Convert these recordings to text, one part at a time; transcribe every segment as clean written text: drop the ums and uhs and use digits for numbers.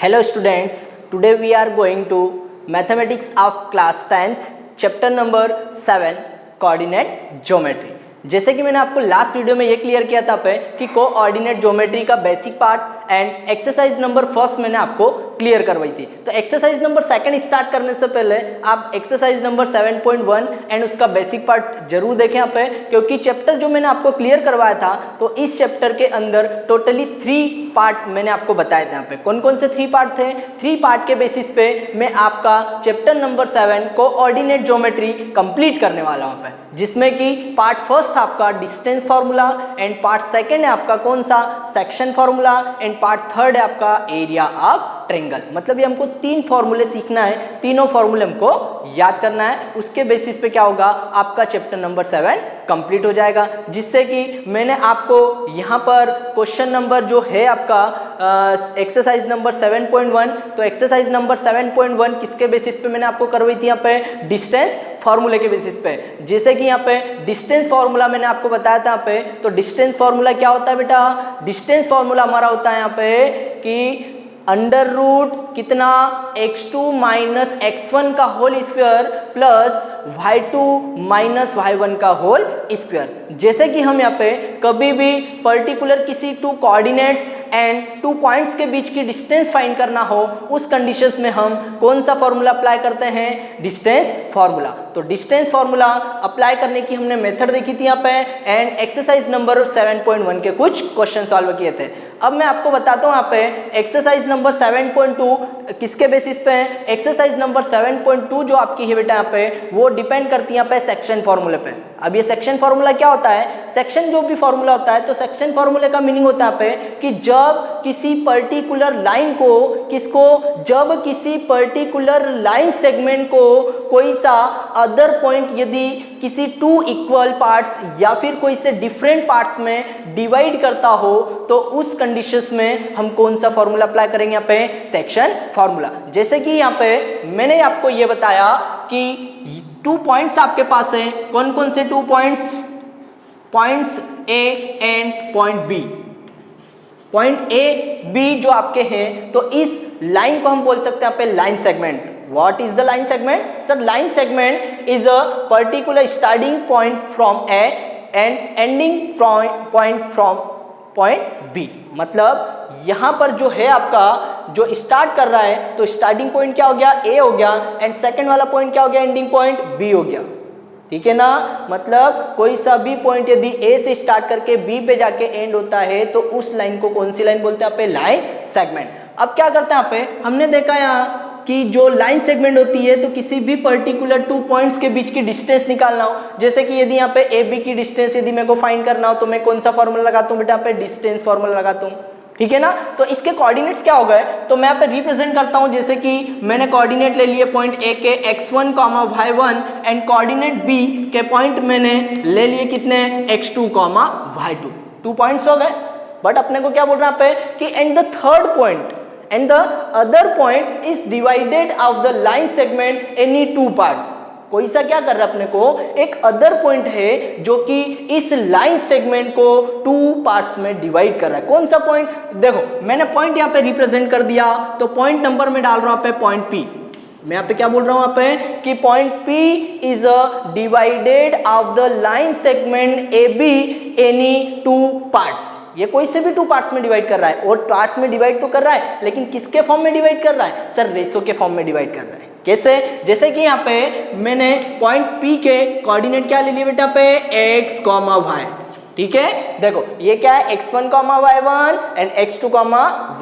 Hello students, today we are going to mathematics of class 10th chapter number 7 coordinate geometry। जैसे कि मैंने आपको last video में ये क्लियर किया था पे कि कोऑर्डिनेट ज्योमेट्री का basic part and exercise number first मैंने आपको क्लियर करवाई थी। तो एक्सरसाइज नंबर सेकंड स्टार्ट करने से पहले आप एक्सरसाइज नंबर 7.1 एंड उसका बेसिक पार्ट जरूर देखें यहाँ पे, क्योंकि चैप्टर जो मैंने आपको क्लियर करवाया था तो इस चैप्टर के अंदर टोटली 3 पार्ट मैंने आपको बताए थे। यहाँ पे कौन कौन से 3 पार्ट थे? 3 पार्ट के बेसिस पे मैं आपका chapter number 7 coordinate geometry complete करने वाला हूँ पे, जिसमें कि पार्ट फर्स्ट आपका distance formula and part second है आपका कौन सा section formula and part third है आपका एरिया ऑफ ट्रायंगल। मतलब ये हमको 3 फॉर्मूले सीखना है, तीनों फॉर्मूले हमको याद करना है। उसके बेसिस पे क्या होगा, आपका चैप्टर नंबर 7 कंप्लीट हो जाएगा। जिससे कि मैंने आपको यहाँ पर क्वेश्चन नंबर जो है आपका एक्सरसाइज नंबर 7.1, तो एक्सरसाइज नंबर 7.1 किसके बेसिस पे मैंने आपको करवाई थी? यहाँ पे डिस्टेंस फार्मूले के बेसिस पे। जैसे कि यहाँ पे डिस्टेंस फार्मूला मैंने आपको बताया था यहाँ पे, तो डिस्टेंस फार्मूला क्या होता है बेटा? डिस्टेंस फार्मूला हमारा होता है यहाँ पे कि अंडर रूट कितना x2 माइनस x1 का whole square plus y2 minus y1 का होल स्क्वायर। जैसे कि हम यहाँ पे कभी भी पर्टिकुलर किसी 2 कोऑर्डिनेट्स एंड 2 पॉइंट्स के बीच की डिस्टेंस फाइंड करना हो, उस कंडीशंस में हम कौन सा फॉर्मूला अप्लाई करते हैं? Distance formula. तो डिस्टेंस फार्मूला अप्लाई करने की हमने मेथड देखी थी यहाँ पे एंड एक्सरसाइज नंबर 7.1 के कुछ क्वेश्चन सॉल्व किए थे। अब मैं आपको बताता हूँ यहाँ पे एक्सरसाइज नंबर 7.2 किसके बेसिस पे है। एक्सरसाइज नंबर 7.2 जो आपकी है बेटा यहाँ पे, वो डिपेंड करती है यहाँ पे सेक्शन फार्मूले पे। अब ये सेक्शन फार्मूला क्या होता है? सेक्शन जो भी फार्मूला होता है, तो सेक्शन फार्मूले का मीनिंग होता है यहाँ पे कि जब किसी पर्टिकुलर लाइन को जब किसी पर्टिकुलर लाइन सेगमेंट को कोई सा अदर पॉइंट यदि किसी 2 इक्वल पार्ट्स या फिर कोई से डिफरेंट पार्ट्स में डिवाइड करता हो, तो उस कंडीशंस में हम कौन सा फॉर्मूला अप्लाई करेंगे? यहाँ पे सेक्शन फार्मूला। जैसे कि यहाँ पे मैंने आपको ये बताया कि 2 पॉइंट्स आपके पास है। कौन कौन से 2 points? Points A and point B. Point A B जो आपके हैं, तो इस लाइन को हम बोल सकते हैं यहाँ पे line segment. What is the line segment? Sir, line segment is a particular starting point from A and ending point from point B। मतलब यहाँ पर जो है आपका जो स्टार्ट कर रहा है, तो स्टार्टिंग पॉइंट क्या हो गया? A हो गया एंड सेकंड वाला पॉइंट क्या हो गया? एंडिंग पॉइंट B हो गया। ठीक है ना? मतलब कोई सा भी पॉइंट यदि A से स्टार्ट करके B पे जाके एंड होता है, तो उस लाइन को कौन सी लाइन बोलते हैं? यहाँ पे लाइन सेगमेंट। अब क्या करते हैं यहाँ पे, हमने देखा यहाँ कि जो लाइन सेगमेंट होती है, तो किसी भी पर्टिकुलर 2 पॉइंट्स के बीच की डिस्टेंस निकालना हो, जैसे कि यदि यहाँ पे ए बी की डिस्टेंस यदि मेरे को फाइंड करना हो, तो मैं कौन सा फॉर्मूला लगाता हूँ बेटा? यहाँ पे डिस्टेंस फॉर्मूला लगाता हूँ। ठीक है ना? तो इसके कोऑर्डिनेट्स क्या हो गए, तो मैं यहाँ पे रिप्रेजेंट करता हूँ। जैसे कि मैंने कोऑर्डिनेट ले लिए पॉइंट ए के x1, y1 and coordinate B के पॉइंट मैंने ले लिए कितने? x2, y2। 2 पॉइंट्स हो गए। बट अपने को क्या बोल रहा है यहाँ पे कि and the third point and the other point is divided of the line segment any 2 parts। कोई सा क्या कर रहा है अपने को? एक अदर पॉइंट है जो कि इस लाइन सेगमेंट को 2 पार्ट्स में डिवाइड कर रहा है। कौन सा पॉइंट? देखो मैंने पॉइंट यहाँ पे रिप्रेजेंट कर दिया, तो पॉइंट नंबर में डाल रहा हूँ यहाँ पे पॉइंट P। मैं यहाँ पे क्या बोल रहा हूँ यहाँ पे कि point P is a divided of the line segment AB any 2 parts. ये कोई से भी 2 पार्ट्स में डिवाइड कर रहा है, और पार्ट्स में डिवाइड तो कर रहा है, लेकिन किसके फॉर्म में डिवाइड कर रहा है? सर रेशो के फॉर्म में डिवाइड कर रहा है। कैसे? जैसे कि यहाँ पे मैंने पॉइंट P के कोऑर्डिनेट क्या ले लिए बेटा? पे x, y। ठीक है, देखो ये क्या है? x1, y1 and x2,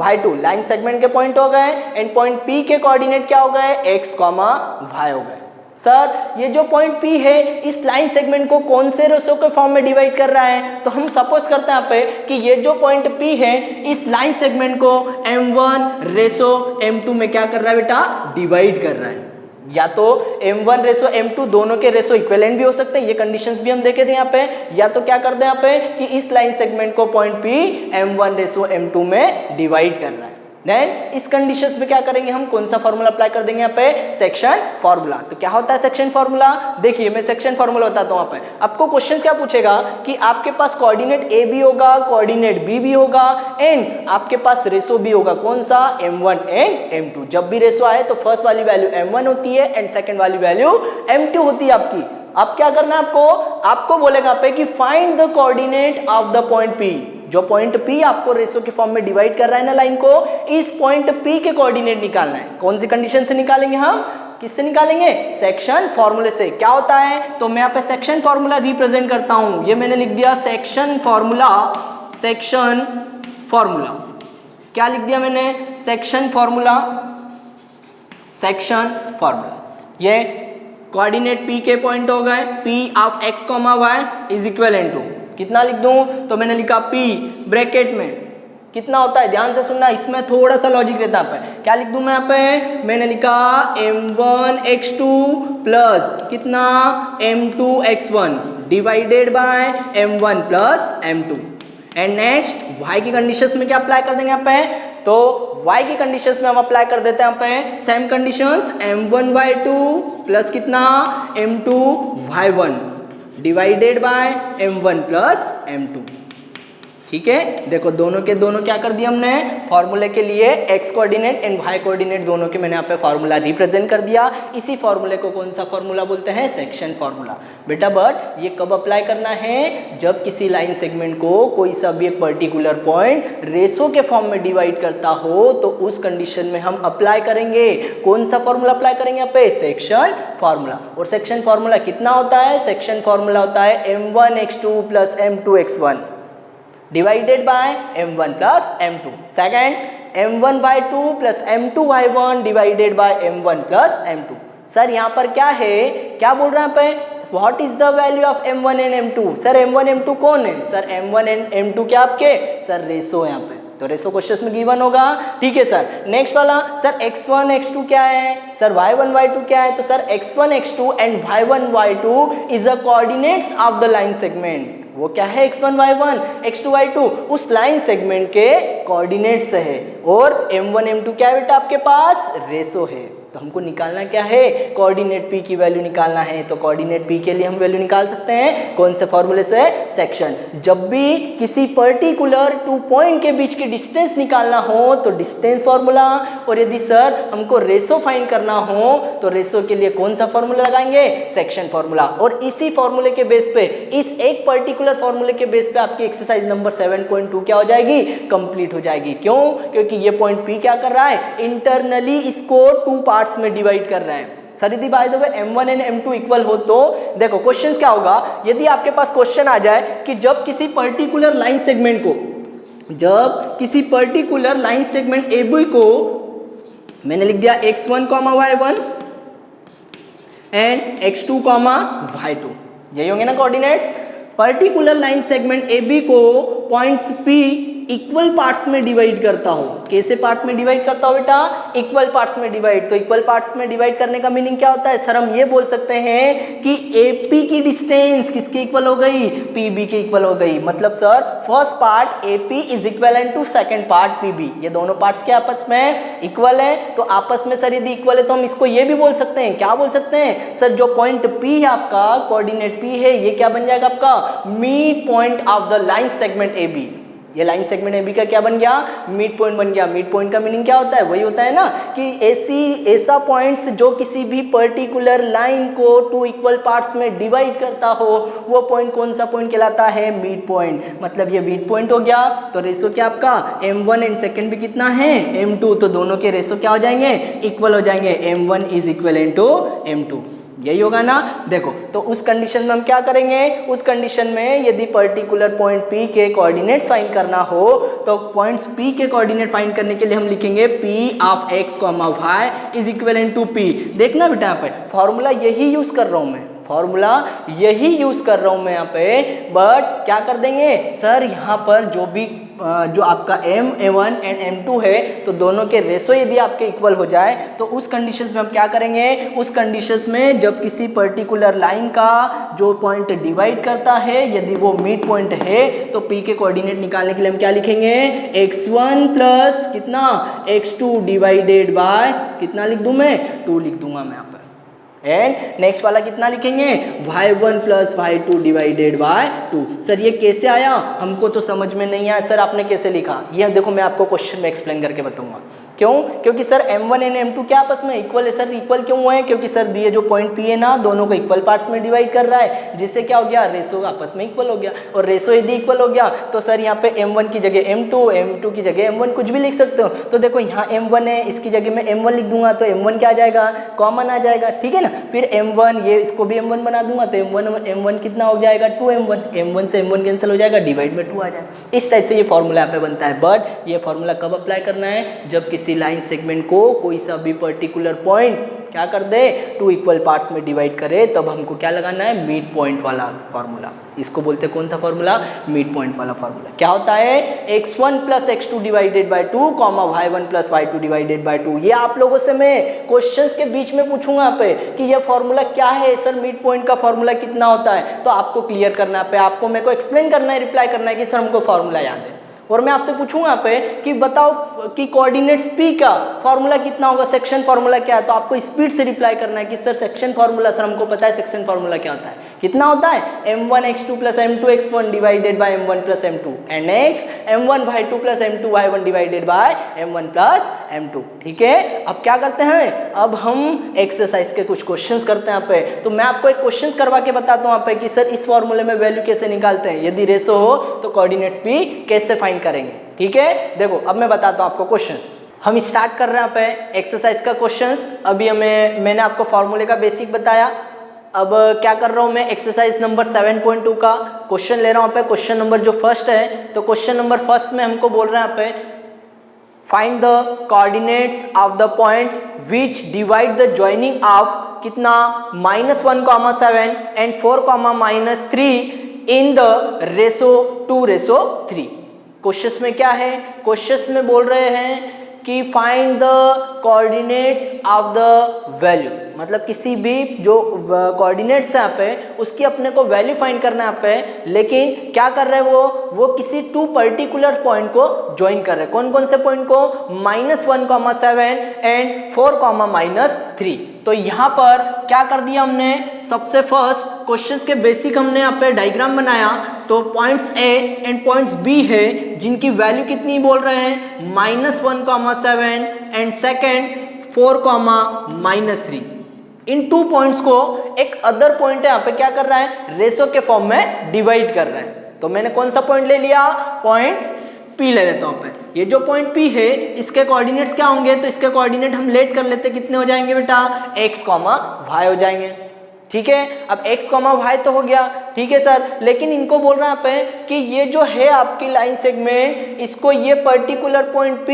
y2 line segment के पॉइंट हो गए एंड पॉइंट P के कोऑर्डिनेट क्या हो गए? x, y हो गए। सर ये जो पॉइंट P है, इस लाइन सेगमेंट को कौन से रेशो के फॉर्म में डिवाइड कर रहा है? तो हम सपोज करते हैं यहाँ पे कि ये जो पॉइंट P है, इस लाइन सेगमेंट को m1 रेशो m2 में क्या कर रहा है बेटा? डिवाइड कर रहा है। या तो m1 रेशो m2 दोनों के रेशो इक्विवेलेंट भी हो सकते हैं, ये कंडीशंस भी हम देखे थे यहाँ पे। या तो क्या करते हैं यहाँ पे कि इस लाइन सेगमेंट को point P m1 ratio m2 में डिवाइड कर रहा है। देन इस कंडीशंस पे क्या करेंगे हम, कौन सा फॉर्मूला अप्लाई कर देंगे यहाँ पे, सेक्शन फॉर्मूला। तो क्या होता है सेक्शन फॉर्मूला, देखिए मैं सेक्शन फॉर्मूला बताता हूँ। यहाँ पे आपको क्वेश्चन क्या पूछेगा कि आपके पास कोऑर्डिनेट ए भी होगा, कोऑर्डिनेट बी भी होगा एंड आपके पास रेशो भी होगा, कौन सा, m1 एंड m2। जब भी रेशो आए तो फर्स्ट वाली वैल्यू m1 होती है एंड सेकंड वाली वैल्यू m2 होती है आपकी। अब क्या करना है आपको बोलेगा पे कि find the coordinate of the point P। जो पॉइंट P आपको रेशो के फॉर्म में डिवाइड कर रहा है ना लाइन को, इस पॉइंट P के कोऑर्डिनेट निकालना है। कौन सी कंडीशन से निकालेंगे हम, किससे निकालेंगे, सेक्शन फॉर्मूले से। क्या होता है, तो मैं यहाँ पे सेक्शन फॉर्मूला रिप्रेजेंट करता हूं, ये मैंने लिख दिया सेक्शन फॉर्मूला। सेक्शन फॉर्मूला क्या लिख दिया मैंने, सेक्शन फॉर्मूला। सेक्शन फॉर्मूला ये कोऑर्डिनेट P के पॉइंट हो गए, P of x, y is equal to कितना लिख दूं, तो मैंने लिखा P ब्रैकेट में कितना होता है, ध्यान से सुनना, इसमें थोड़ा सा लॉजिक रहता है। क्या लिख दूं मैं यहाँ पे, मैंने लिखा m1 x2 प्लस कितना m2 x1 divided by m1 plus m2 and next y की कंडीशंस में क्या अप्लाई कर देंगे यहाँ पे, तो y की कंडीशंस में हम अप्लाई कर देते हैं यहाँ पे same conditions, m1 y2 plus कितना m2 y1 divided by m1 plus m2। ठीक है, देखो दोनों के दोनों क्या कर दिया हमने, फॉर्मूले के लिए x coordinate and y coordinate दोनों के मैंने यहाँ पे फॉर्मूला रिप्रेजेंट कर दिया। इसी फॉर्मूले को कौन सा फॉर्मूला बोलते हैं, सेक्शन फॉर्मूला। बेटा बट ये कब अप्लाई करना है, जब किसी लाइन सेगमेंट को कोई सा भी एक पर्टिकुलर पॉइंट रेशो के फॉर्म में डिवाइड करता हो तो उस कंडीशन में हम अप्लाई करेंगे, कौन सा फॉर्मूला अप्लाई करेंगे यहाँ पे, सेक्शन फॉर्मूला। और सेक्शन फॉर्मूला कितना होता है, सेक्शन फॉर्मूला होता है m1 x2 plus m2 x1 divided by m1 plus m2। Second m1 y2 plus m2 y1 divided by m1 plus m2। Sir यहाँ पर क्या है, क्या बोल रहे हैं पे, what is the value of m1 and m2। Sir m1 m2 कौन है, सर m1 एंड m2 क्या आपके, सर रेशो यहाँ पे, तो रेशो क्वेश्चन में गिवन होगा। ठीक है सर, नेक्स्ट वाला, सर x1 x2 क्या है, सर y1 y2 क्या है, तो sir x1 x2 and y1 y2 is the coordinates of the line segment. वो क्या है, x1 y1 x2 y2 उस लाइन सेगमेंट के कोऑर्डिनेट्स है, और m1 m2 क्या है बेटा आपके पास, रेशो है। तो हमको निकालना क्या है, कोऑर्डिनेट P की वैल्यू निकालना है। तो कोऑर्डिनेट P के लिए हम वैल्यू निकाल सकते हैं कौन से फॉर्मूले से, सेक्शन। जब भी किसी पर्टिकुलर 2 पॉइंट के बीच की डिस्टेंस निकालना हो तो डिस्टेंस फॉर्मूला, और यदि सर हमको रेशो फाइंड करना हो तो रेशो के लिए कौन सा फॉर्मूला लगाएंगे, सेक्शन फॉर्मूला। और इसी फॉर्मूले के बेस पे, इस एक पर्टिकुलर फॉर्मूले के बेस पे आपकी एक्सरसाइज नंबर 7.2 क्या हो जाएगी, कंप्लीट हो जाएगी। क्यों, क्योंकि ये पॉइंट P क्या कर रहा है, इंटरनली इसको 2 पार्ट्स में डिवाइड कर रहा है। सर यदि by the way m1 and m2 equal हो तो देखो क्वेश्चन क्या होगा, यदि आपके पास क्वेश्चन आ जाए कि जब किसी पर्टिकुलर लाइन सेगमेंट को, जब किसी पर्टिकुलर लाइन सेगमेंट AB को मैंने लिख दिया x1, y1 and x2, y2, यही होंगे ना coordinates. Particular line segment AB को पॉइंट्स P इक्वल पार्ट्स में डिवाइड करता हो। कैसे पार्ट में डिवाइड करता हो बेटा, इक्वल पार्ट्स में डिवाइड। तो इक्वल पार्ट्स में डिवाइड करने का मीनिंग क्या होता है, सर हम ये बोल सकते हैं कि AP की डिस्टेंस किसके इक्वल हो गई, PB के इक्वल हो गई। मतलब sir first part AP is equal to second part PB, ये दोनों पार्ट्स के आपस में इक्वल है। तो आपस में सर यदि इक्वल है तो हम इसको ये भी बोल सकते हैं, क्या बोल सकते हैं सर, जो पॉइंट P है आपका, कोऑर्डिनेट P है, ये क्या बन जाएगा आपका, mid point of the line segment AB। ये लाइन सेगमेंट AB का क्या बन गया, मिड पॉइंट बन गया। मिड पॉइंट का मीनिंग क्या होता है, वही होता है ना कि ऐसा पॉइंट्स जो किसी भी पर्टिकुलर लाइन को 2 इक्वल पार्ट्स में डिवाइड करता हो, वो पॉइंट कौन सा पॉइंट कहलाता है, मिड पॉइंट। मतलब ये मिड पॉइंट हो गया। तो रेशो क्या आपका m1 एंड सेकंड भी कितना है, m2, तो दोनों के रेशो क्या हो जाएंगे, इक्वल हो जाएंगे। m1 is equal to m2, यही होगा ना। देखो तो उस कंडीशन में हम क्या करेंगे, उस कंडीशन में यदि पर्टिकुलर पॉइंट P के कोऑर्डिनेट्स फाइंड करना हो तो पॉइंट्स P के कोऑर्डिनेट फाइंड करने के लिए हम लिखेंगे P of x, y is equal to P। देखना बेटा यहाँ पर फॉर्मूला यही यूज कर रहा हूँ मैं, फॉर्मूला यही यूज कर रहा हूं मैं यहाँ पे, बट क्या कर देंगे सर यहाँ पर जो आपका M1 एंड M2 है तो दोनों के रेशो यदि आपके इक्वल हो जाए तो उस कंडीशंस में हम क्या करेंगे, उस कंडीशंस में जब किसी पर्टिकुलर लाइन का जो पॉइंट डिवाइड करता है यदि वो मिड पॉइंट है तो P के कोऑर्डिनेट निकालने के लिए हम क्या लिखेंगे, x1 प्लस कितना x2 डिवाइडेड बाय कितना लिख दूं मैं, 2 लिख दूंगा मैं यहाँ पर। एंड नेक्स्ट वाला कितना लिखेंगे, y1 plus y2 divided by 2। Sir ये कैसे आया, हमको तो समझ में नहीं आया सर, आपने कैसे लिखा, ये देखो मैं आपको क्वेश्चन में एक्सप्लेन करके बताऊंगा। क्यों, क्योंकि सर M1 एंड M2 क्या आपस में इक्वल है। सर इक्वल क्यों हुए हैं, क्योंकि सर दिए जो पॉइंट P है ना दोनों को इक्वल पार्ट्स में डिवाइड कर रहा है, जिससे क्या हो गया, रेशो आपस में इक्वल हो गया। और रेशो यदि इक्वल हो गया तो सर यहाँ पे M1 की जगह M2, M2 की जगह M1 कुछ भी लिख सकते हो। तो देखो यहाँ M1 है, इसकी जगह मैं M1 लिख दूंगा तो M1 क्या आ जाएगा, कॉमन आ जाएगा, ठीक है ना। फिर M1 ये इसको भी M1 बना दूंगा तो M1 कितना हो जाएगा, 2M1, M1 से M1 कैंसिल हो जाएगा, डिवाइड में 2 आ जाएगा। इस टाइप से ये फॉर्मूला यहाँ पे बनता है। बट ये फॉर्मूला कब अप्लाई करना है, जब किसी लाइन सेगमेंट को कोई सा भी पर्टिकुलर पॉइंट क्या कर दे, 2 इक्वल पार्ट्स में डिवाइड करे, तब हमको क्या लगाना है, मिड पॉइंट वाला फॉर्मूला। इसको बोलते हैं कौन सा फॉर्मूला, मिड पॉइंट वाला फॉर्मूला। क्या होता है, x1 plus x2 divided by 2 comma y1 plus y2 divided by 2। ये आप लोगों से मैं क्वेश्चंस के बीच में पूछूंगा यहाँ पे कि ये फॉर्मूला क्या है सर, मिड पॉइंट का फॉर्मूला कितना होता है, तो आपको क्लियर करना है, आपको मेरे को एक्सप्लेन करना है, रिप्लाई करना है कि सर हमको फॉर्मूला याद है। और मैं आपसे पूछूंगा यहाँ पे कि बताओ कि कोऑर्डिनेट्स P का फॉर्मूला कितना होगा, सेक्शन फॉर्मूला क्या है, तो आपको स्पीड से रिप्लाई करना है कि सर सेक्शन फॉर्मूला, सर हमको पता है सेक्शन फॉर्मूला क्या होता है, कितना होता है, M1 x2 plus M2 x1 divided by M1 plus M2 and next M1 y2 plus M2 y1 divided by M1 plus M2। ठीक है, अब क्या करते हैं, अब हम एक्सरसाइज के कुछ क्वेश्चंस करते हैं यहाँ पे। तो मैं आपको एक क्वेश्चन करवा के बताता हूँ यहाँ पे कि सर इस फॉर्मूले में वैल्यू कैसे निकालते हैं, यदि रेशो हो तो कोऑर्डिनेट्स P कैसे फाइंड करेंगे। ठीक है, देखो अब मैं बताता हूँ आपको क्वेश्चंस। हम स्टार्ट कर रहे हैं यहाँ पे एक्सरसाइज का क्वेश्चंस। अभी मैंने आपको फॉर्मूले का बेसिक बताया। अब क्या कर रहा हूँ मैं, एक्सरसाइज नंबर 7.2 का क्वेश्चन ले रहा हूँ पे। क्वेश्चन नंबर जो फर्स्ट है, तो क्वेश्चन नंबर फर्स्ट में हमको बोल रहे हैं यहाँ पे find the coordinates of the point which divide the joining of कितना -1,7 and 4,-3 in the ratio 2:3। Question में क्या है, क्वेश्चन में बोल रहे हैं कि find the coordinates of the value, मतलब किसी भी जो कोऑर्डिनेट्स है यहाँ पे उसकी अपने को वैल्यू फाइंड करना है यहाँ पे। लेकिन क्या कर रहे हैं वो किसी 2 पर्टिकुलर पॉइंट को ज्वाइन कर रहे हैं। कौन कौन से पॉइंट को, -1,7 एंड 4,-3। तो यहाँ पर क्या कर दिया हमने, सबसे फर्स्ट क्वेश्चन के बेसिक हमने यहाँ पे डायग्राम बनाया। तो points A and points B है जिनकी वैल्यू कितनी बोल रहे हैं, -1,7 एंड सेकेंड 4,-3। इन 2 पॉइंट्स को एक अदर पॉइंट है यहाँ पे क्या कर रहा है, रेशो के फॉर्म में डिवाइड कर रहा है। तो मैंने कौन सा पॉइंट ले लिया, पॉइंट P ले लेता हूँ पे। ये जो पॉइंट P है इसके कोऑर्डिनेट्स क्या होंगे, तो इसके कोऑर्डिनेट हम लेट कर लेते, कितने हो जाएंगे बेटा, x, y हो जाएंगे। ठीक है, अब x, y तो हो गया, ठीक है सर। लेकिन इनको बोल रहा है पे कि ये जो है आपकी लाइन सेगमेंट, इसको ये पर्टिकुलर पॉइंट P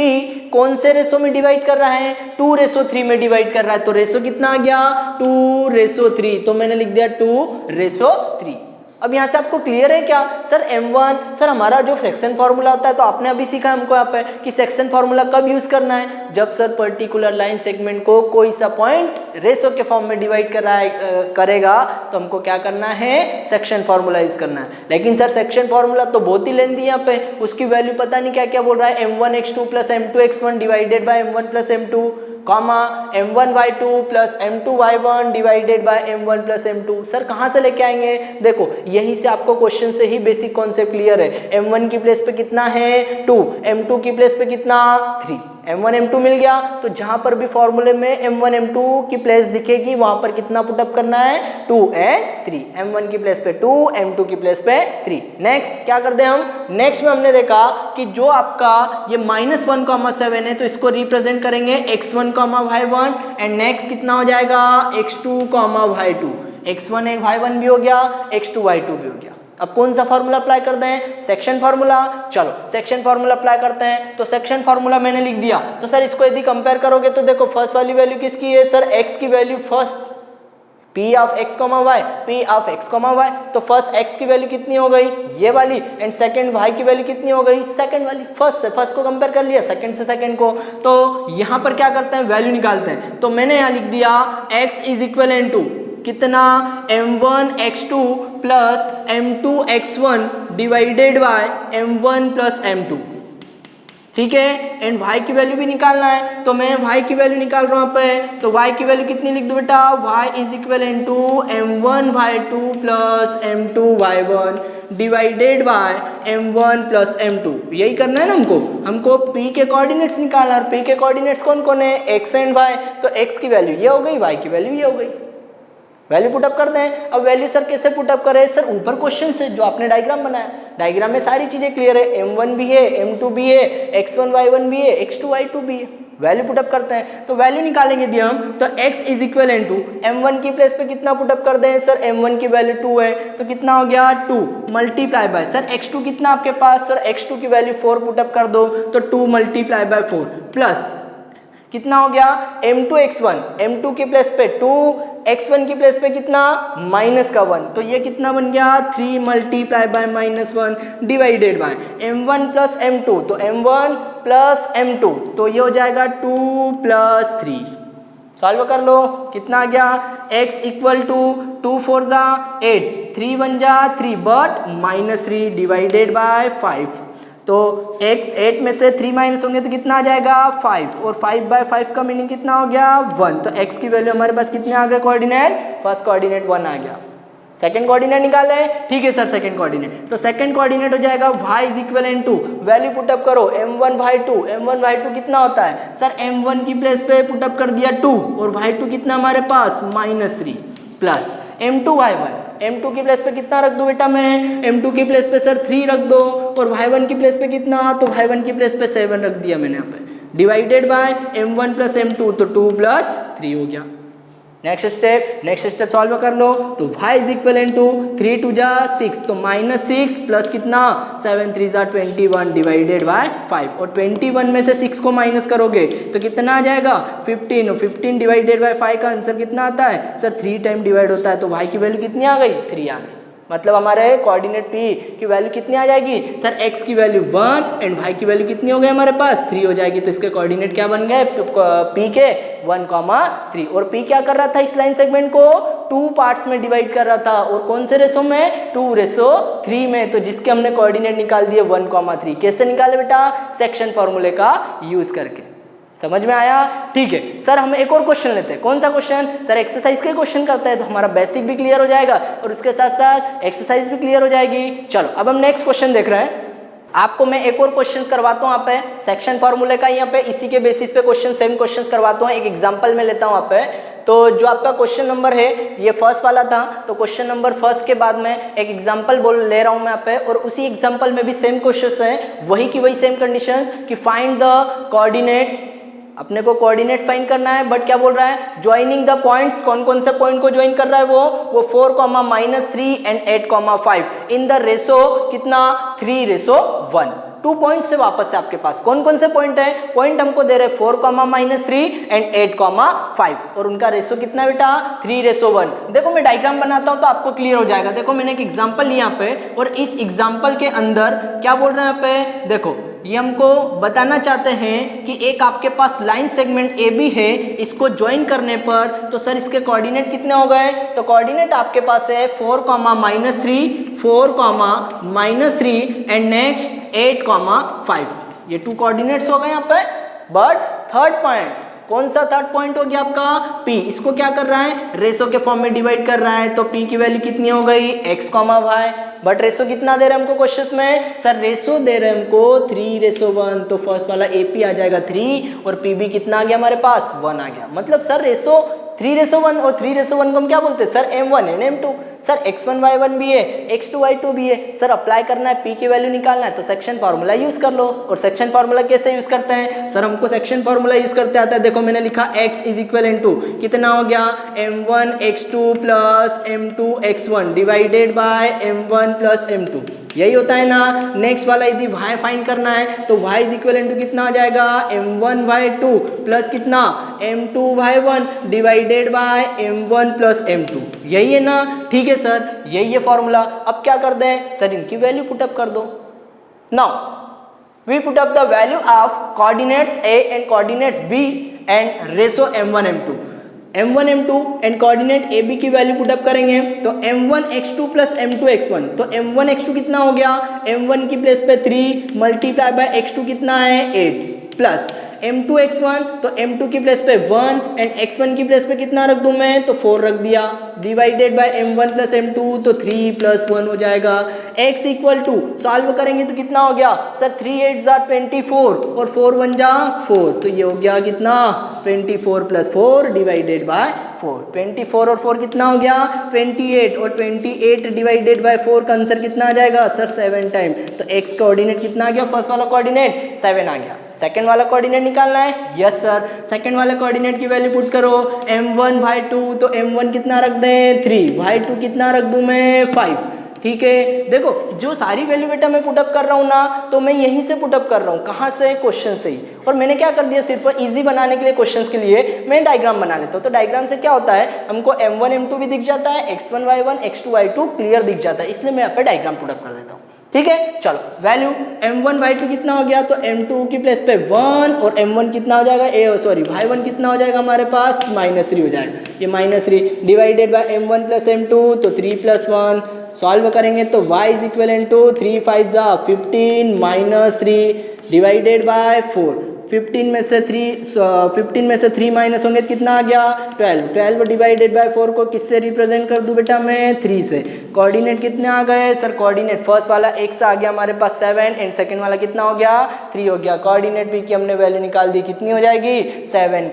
कौन से रेशो में डिवाइड कर रहा है, 2:3 में डिवाइड कर रहा है। तो रेशो कितना आ गया, 2:3। तो मैंने लिख दिया 2:3। अब यहाँ से आपको क्लियर है क्या, सर M1, सर हमारा जो सेक्शन फार्मूला होता है, तो आपने अभी सीखा हमको यहाँ पे कि सेक्शन फार्मूला कब यूज करना है, जब सर पर्टिकुलर लाइन सेगमेंट को कोई सा पॉइंट रेशो के फॉर्म में डिवाइड कर रहा है करेगा, तो हमको क्या करना है, सेक्शन फार्मूला यूज करना है। लेकिन सर सेक्शन फार्मूला तो बहुत ही लेंथी है यहाँ पे, उसकी वैल्यू पता नहीं क्या क्या बोल रहा है, M1 x2 plus M2 x1 divided by M1 plus M2, comma M1 y2 plus M2 y1 divided by M1 plus M2। Sir कहाँ से लेके आएंगे, देखो यहीं से आपको क्वेश्चन से ही बेसिक कॉन्सेप्ट क्लियर है। M1 की प्लेस पे कितना है 2, M2 की प्लेस पे कितना 3, M1 M2 मिल गया। तो जहां पर भी फॉर्मूले में M1 M2 की प्लेस दिखेगी वहां पर कितना पुटअप करना है, 2 एंड 3। M1 की प्लेस पे 2, M2 की प्लेस पे 3। नेक्स्ट क्या कर दे हम, नेक्स्ट में हमने देखा कि जो आपका ये -1,7 है तो इसको रिप्रेजेंट करेंगे x1, y1 एंड नेक्स्ट कितना हो जाएगा x2, y2। x1 y1 भी हो गया, x2 y2 भी हो गया। अब कौन सा फॉर्मूला अप्लाई करते हैं, सेक्शन फार्मूला। चलो सेक्शन फार्मूला अप्लाई करते हैं। तो सेक्शन फार्मूला मैंने लिख दिया। तो सर इसको यदि कंपेयर करोगे तो देखो फर्स्ट वाली वैल्यू किसकी है सर, x की value first P of x comma y, P of x comma Y, तो फर्स्ट x की वैल्यू कितनी हो गई ये वाली, एंड सेकंड y की वैल्यू कितनी हो गई सेकंड वाली। फर्स्ट से फर्स्ट को कंपेयर कर लिया, सेकंड से सेकंड को, तो यहाँ पर क्या करते हैं वैल्यू निकालते हैं। तो मैंने यहाँ लिख दिया x इज इक्वल टू कितना m1 x2 plus m2 x1 divided by m1 plus m2, ठीक है। एंड y की वैल्यू भी निकालना है, तो मैं y की वैल्यू निकाल रहा हूँ यहाँ पे। तो y की वैल्यू कितनी लिख दो बेटा, y is equal to m1 y2 plus m2 y1 divided by m1 plus m2। यही करना है ना हमको p के कोऑर्डिनेट्स निकालना, और p के कोऑर्डिनेट्स कौन कौन है x एंड y, तो x की वैल्यू ये हो गई, y की वैल्यू ये हो गई। वैल्यू पुटअप करते हैं। अब वैल्यू सर कैसे पुटअप करें, सर ऊपर क्वेश्चन से जो आपने डायग्राम बनाया, डायग्राम में सारी चीजें क्लियर है, m1 भी है, m2 भी है, x1 y1 भी है, x2 y2 भी है। वैल्यू पुटअप करते हैं, तो वैल्यू निकालेंगे दिया हम, तो x is equal to m1 की प्लेस पे कितना पुटअप कर दें, सर m1 की वैल्यू 2 है, तो कितना हो गया 2 मल्टीप्लाई बाय, सर x2 कितना आपके पास, सर x2 की वैल्यू 4 पुटअप कर दो, तो 2 मल्टीप्लाई बाय 4 प्लस कितना हो गया m2 x1, m2 की प्लेस पे 2, x1 की प्लेस पे कितना माइनस का 1, तो ये कितना बन गया 3 multiply by -1 divided by m1 plus m2, तो m1 प्लस m2, तो ये हो जाएगा 2 प्लस 3। सॉल्व कर लो, कितना आ गया x इक्वल टू 2 4 जा 8, 3 1 जा 3 बट -3 डिवाइडेड बाय 5, तो x 8 में से 3 माइनस होंगे तो कितना आ जाएगा 5, और 5 बाय 5 का मीनिंग कितना हो गया 1, तो x की वैल्यू हमारे पास कितने आ गए कोऑर्डिनेट, फर्स्ट कोऑर्डिनेट 1 आ गया। सेकंड कोऑर्डिनेट निकाले, ठीक है सर सेकंड कोऑर्डिनेट, तो सेकंड कोऑर्डिनेट हो जाएगा y is equal to, value put up करो m1 y2 कितना होता है, सर m1 की प्लेस पे पुटअप कर दिया 2, और y2 कितना हमारे पास -3 प्लस m2 y1, m2 की प्लेस पे कितना रख दो बेटा, मैं m2 की प्लेस पे सर 3 रख दो, और y1 की प्लेस पे कितना, तो y1 की प्लेस पे 7 रख दिया मैंने यहाँ पे, divided by m1 plus m2, तो 2 प्लस 3 हो गया। नेक्स्ट स्टेप सॉल्व कर लो, तो y इज इक्वल टू 3 2 जा 6, तो -6 प्लस कितना 7 3 जा 21 डिवाइडेड बाय 5, और 21 में से 6 को माइनस करोगे तो कितना आ जाएगा 15, और 15 डिवाइडेड बाय 5 का आंसर कितना आता है, सर 3 टाइम डिवाइड होता है, तो y की वैल्यू कितनी आ गई 3 आ गई। मतलब हमारे कोऑर्डिनेट p की वैल्यू कितनी आ जाएगी, सर x की वैल्यू 1 एंड y की वैल्यू कितनी हो गई हमारे पास 3 हो जाएगी, तो इसके कोऑर्डिनेट क्या बन गए p के 1, 3, और p क्या कर रहा था इस लाइन सेगमेंट को 2 पार्ट्स में डिवाइड कर रहा था, और कौन से रेशो में 2:3 में, तो जिसके हमने कोऑर्डिनेट निकाल दिए 1, 3। कैसे निकाले बेटा, सेक्शन फॉर्मूले का यूज करके। समझ में आया, ठीक है सर। हम एक और क्वेश्चन लेते हैं, कौन सा क्वेश्चन, सर एक्सरसाइज के क्वेश्चन करते हैं, तो हमारा बेसिक भी क्लियर हो जाएगा और उसके साथ साथ एक्सरसाइज भी क्लियर हो जाएगी। चलो अब हम नेक्स्ट क्वेश्चन देख रहे हैं। आपको मैं एक और क्वेश्चन करवाता हूँ यहाँ पे सेक्शन फॉर्मूले का, यहाँ पे इसी के बेसिस पे क्वेश्चन सेम क्वेश्चन करवाता हूँ, एक एग्जांपल में लेता हूँ यहाँ पे। तो जो आपका क्वेश्चन नंबर है ये फर्स्ट वाला था, तो क्वेश्चन नंबर फर्स्ट के बाद में एक एग्जांपल ले रहा हूँ मैं यहाँ पे, और उसी एग्जांपल में भी सेम क्वेश्चंस हैं, वही की वही सेम कंडीशन कि फाइंड द कोऑर्डिनेट, अपने को कोऑर्डिनेट्स फाइंड करना है, बट क्या बोल रहा है ज्वाइनिंग द पॉइंट्स, कौन कौन से पॉइंट को ज्वाइन कर रहा है वो 4, -3 एंड 8, 5 इन द रेशो कितना 3:1। 2 पॉइंट से वापस से आपके पास कौन कौन से पॉइंट है, पॉइंट हमको दे रहे 4, -3 एंड 8, 5, और उनका रेशो कितना बेटा 3:1। देखो मैं डायग्राम बनाता हूं तो आपको क्लियर हो जाएगा। देखो मैंने एक एग्जांपल लिया यहाँ पे, और इस एग्जांपल के अंदर क्या बोल रहे हैं यहाँ पे, देखो ये हमको बताना चाहते हैं कि एक आपके पास लाइन सेगमेंट ए बी है, इसको ज्वाइन करने पर तो सर इसके कोऑर्डिनेट कितने हो गए, तो कोऑर्डिनेट आपके पास है 4, -3 एंड नेक्स्ट 8, 5, ये 2 कोऑर्डिनेट्स हो गए यहाँ पे। बट थर्ड पॉइंट, कौन सा थर्ड पॉइंट हो गया आपका P, इसको क्या कर रहा है रेशो के फॉर्म में डिवाइड कर रहा है, तो P की वैल्यू कितनी हो गई x, y, बट रेशो कितना दे रहे हैं हमको क्वेश्चंस में, सर रेशो दे रहे हैं हमको 3:1, तो फर्स्ट वाला AP आ जाएगा 3 और PB कितना आ गया हमारे पास 1 आ गया। मतलब सर रेशो 3:1 और 3:1 को हम क्या बोलते हैं sir M1 and M2। Sir x1 y1 भी है, x2 y2 भी है, सर अप्लाई करना है, p की वैल्यू निकालना है तो सेक्शन फार्मूला यूज कर लो। और सेक्शन फार्मूला कैसे यूज करते हैं सर, हमको सेक्शन फार्मूला यूज करते आता है। देखो मैंने लिखा x इज इक्वल इनटू कितना हो गया m1 x2 plus m2 x1 divided by m1 plus m2, यही होता है ना। नेक्स्ट वाला यदि y फाइंड करना है तो y इज इक्वल इनटू कितना हो जाएगा m1 y2 प्लस कितना m2 y1 divided by m1 plus m2, यही है ना। ठीक है सर, यही है फॉर्मूला। अब क्या कर दें सर, इनकी वैल्यू पुटअप कर दो। Now we put up the value of coordinates a and coordinates b and ratio m1 m2 and coordinate A B की वैल्यू पुटअप करेंगे तो m1 x2 plus m2 x1, तो m1 x2 कितना हो गया, m1 की प्लेस पे 3 multiply by x2 कितना है 8 प्लस m2 x1, तो m2 की प्लेस पे 1 एंड x1 की प्लेस पे कितना रख दूं मैं, तो 4 रख दिया, divided by m1 plus m2 तो 3 प्लस 1 हो जाएगा। x इक्वल टू सॉल्व करेंगे तो कितना हो गया सर 3 8 जा 24 और 4 1 जा 4, तो ये हो गया कितना 24 प्लस 4 डिवाइडेड बाय 4। 24 और 4 कितना हो गया 28 और 28 डिवाइडेड बाय 4 का आंसर कितना आ जाएगा सर 7 टाइम। तो x कोऑर्डिनेट कितना आ गया, फर्स्ट वाला कोऑर्डिनेट 7 आ गया। सेकंड वाला कोऑर्डिनेट निकालना है, यस सर। सेकंड वाले कोऑर्डिनेट की वैल्यू पुट करो m1 y2, तो m1 कितना रख दें 3, y2 कितना रख दूं मैं 5। ठीक है, देखो जो सारी वैल्यू बेटा मैं पुटअप कर रहा हूँ ना, तो मैं यहीं से पुटअप कर रहा हूँ, कहाँ से, क्वेश्चन से ही। और मैंने क्या कर दिया, सिर्फ इजी बनाने के लिए क्वेश्चंस के लिए मैं डायग्राम बना लेता हूँ। तो डायग्राम से क्या होता है, हमको m1 m2 भी दिख जाता है, x1 y1 x2 y2 clear दिख जाता है, इसलिए मैं यहाँ पे डायग्राम पुटअप कर देता हूँ। ठीक है, चलो वैल्यू m1 y2 कितना हो गया, तो m2 की प्लेस पे 1 और m1 कितना हो जाएगा y1 कितना हो जाएगा हमारे पास -3 हो जाएगा, ये -3 divided by m1 plus m2 तो 3 प्लस 1, सॉल्व करेंगे तो y इज इक्वल टू 3 5 जा 15 -3 डिवाइडेड बाय 4। 15 में से 3 माइनस होंगे तो कितना आ गया 12 डिवाइडेड बाय 4 को किससे रिप्रेजेंट कर दूं बेटा मैं 3 से। कोऑर्डिनेट कितने आ गए सर, कोऑर्डिनेट फर्स्ट वाला x आ गया हमारे पास 7 एंड सेकंड वाला कितना हो गया 3 हो गया। कोऑर्डिनेट p की हमने वैल्यू निकाल दी, कितनी हो जाएगी 7,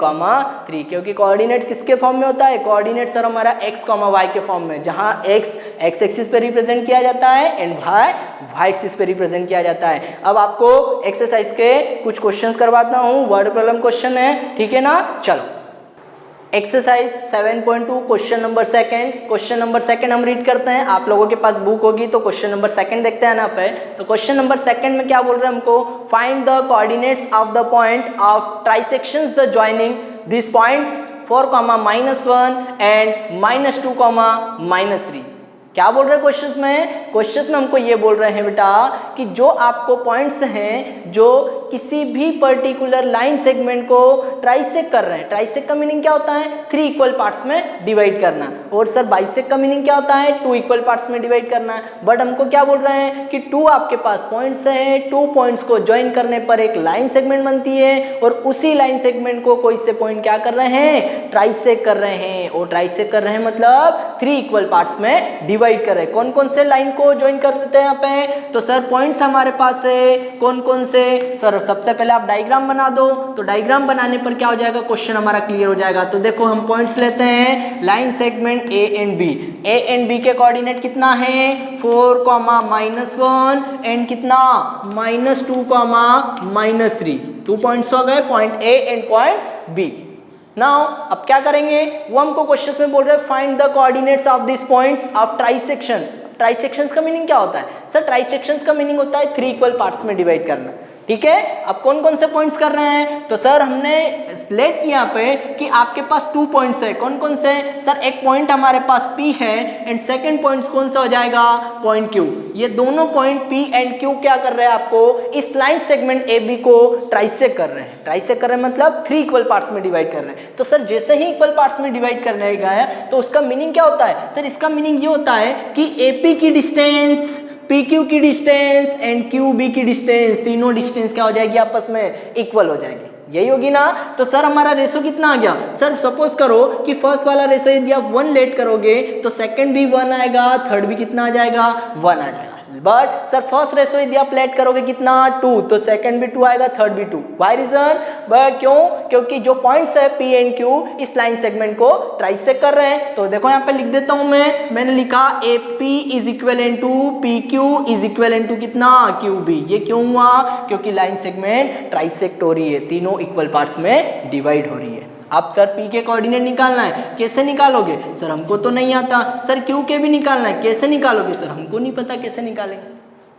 3, क्योंकि कोऑर्डिनेट किसके फॉर्म में होता है, कोऑर्डिनेट सर हमारा x, y के फॉर्म में, जहां x एक्सिस पे रिप्रेजेंट किया जाता है एंड y एक्सिस पे रिप्रेजेंट किया जाता है। अब आपको एक्सरसाइज के कुछ क्वेश्चंस करवाता हूं, वर्ड प्रॉब्लम क्वेश्चन है, ठीक है ना। चलो एक्सरसाइज 7.2 क्वेश्चन नंबर सेकंड हम रीड करते हैं। आप लोगों के पास बुक होगी तो क्वेश्चन नंबर सेकंड देखते हैं ना पे। तो क्वेश्चन नंबर सेकंड में क्या बोल रहे हैं हमको, find the coordinates of the point of trisections the joining this points 4, -1 and -2, -3। क्या बोल रहे हैं क्वेश्चंस में हमको ये बोल रहे हैं बेटा कि जो आपको पॉइंट्स हैं जो किसी भी पर्टिकुलर लाइन सेगमेंट को ट्राइसेक्ट कर रहे हैं। ट्राइसेक्ट का मीनिंग क्या होता है, 3 इक्वल पार्ट्स में डिवाइड करना। और सर बाइसेक्ट का मीनिंग क्या होता है, 2 इक्वल पार्ट्स में डिवाइड करना। बट हमको क्या बोल रहे हैं कि 2 आपके पास पॉइंट्स हैं, 2 पॉइंट्स को ज्वाइन करने पर एक लाइन सेगमेंट बनती है और उसी लाइन सेगमेंट को कोई से पॉइंट क्या कर रहे हैं, ट्राइसेक्ट कर रहे हैं। और ट्राइसेक्ट कर रहे हैं मतलब 3 इक्वल पार्ट्स में डिवाइड कर रहे हैं। कौन कौन से लाइन को ज्वाइन कर देते हैं यहाँ पे, तो सर पॉइंट्स हमारे पास है कौन कौन से सर, सबसे पहले आप डायग्राम बना दो। तो डायग्राम बनाने पर क्या हो जाएगा, क्वेश्चन हमारा क्लियर हो जाएगा। तो देखो हम पॉइंट्स लेते हैं, line segment A and B के कोऑर्डिनेट कितना है 4, -1 एंड कितना -2, -3। 2 पॉइंट्स हो गए, point A and point B. Now अब क्या करेंगे, वो हमको क्वेश्चन में बोल रहे हैं find the coordinates of this points of trisection. Trisections का मीनिंग क्या होता है सर, ट्राइसेक्शंस का मीनिंग होता है 3 इक्वल पार्ट्स में डिवाइड करना। ठीक है, अब कौन कौन से पॉइंट्स कर रहे हैं, तो सर हमने लेट किया पे कि आपके पास 2 पॉइंट्स है। कौन कौन से सर, एक पॉइंट हमारे पास P है एंड सेकंड पॉइंट कौन सा हो जाएगा, पॉइंट Q। ये दोनों पॉइंट P एंड Q क्या कर रहे हैं, आपको इस लाइन सेगमेंट AB को ट्राइसेक्ट कर रहे हैं। ट्राइसेक्ट कर रहे हैं मतलब 3 इक्वल पार्ट्स में डिवाइड कर रहे हैं। तो सर जैसे ही इक्वल पार्ट्स में डिवाइड करने गया तो उसका मीनिंग क्या होता है सर, इसका मीनिंग ये होता है कि AP की डिस्टेंस, PQ की डिस्टेंस एंड QB की डिस्टेंस, तीनों डिस्टेंस क्या हो जाएगी आपस में इक्वल हो जाएगी। यही होगी ना। तो सर हमारा रेशो कितना आ गया, सर सपोज करो कि फर्स्ट वाला रेशो यदि आप 1 लेट करोगे तो सेकंड भी 1 आएगा, थर्ड भी कितना आ जाएगा 1 आ जाएगा। बट सर फर्स्ट रेशो यदि आप लेट करोगे कितना 2, तो सेकंड भी 2 आएगा, थर्ड भी 2। व्हाई रीजन, क्यों, क्योंकि जो पॉइंट्स है P एंड Q इस लाइन सेगमेंट को ट्राइसेक्ट कर रहे हैं। तो देखो यहाँ पे लिख देता हूं मैंने लिखा AP is equal to PQ is equal to कितना QB। ये क्यों हुआ, क्योंकि लाइन सेगमेंट ट्राइसेक्ट हो रही है, तीनों इक्वल पार्ट्स में डिवाइड हो रही है। आप सर P के कोऑर्डिनेट निकालना है, कैसे निकालोगे, सर हमको तो नहीं आता। सर Q के भी निकालना है, कैसे निकालोगे, सर हमको नहीं पता कैसे निकालेंगे।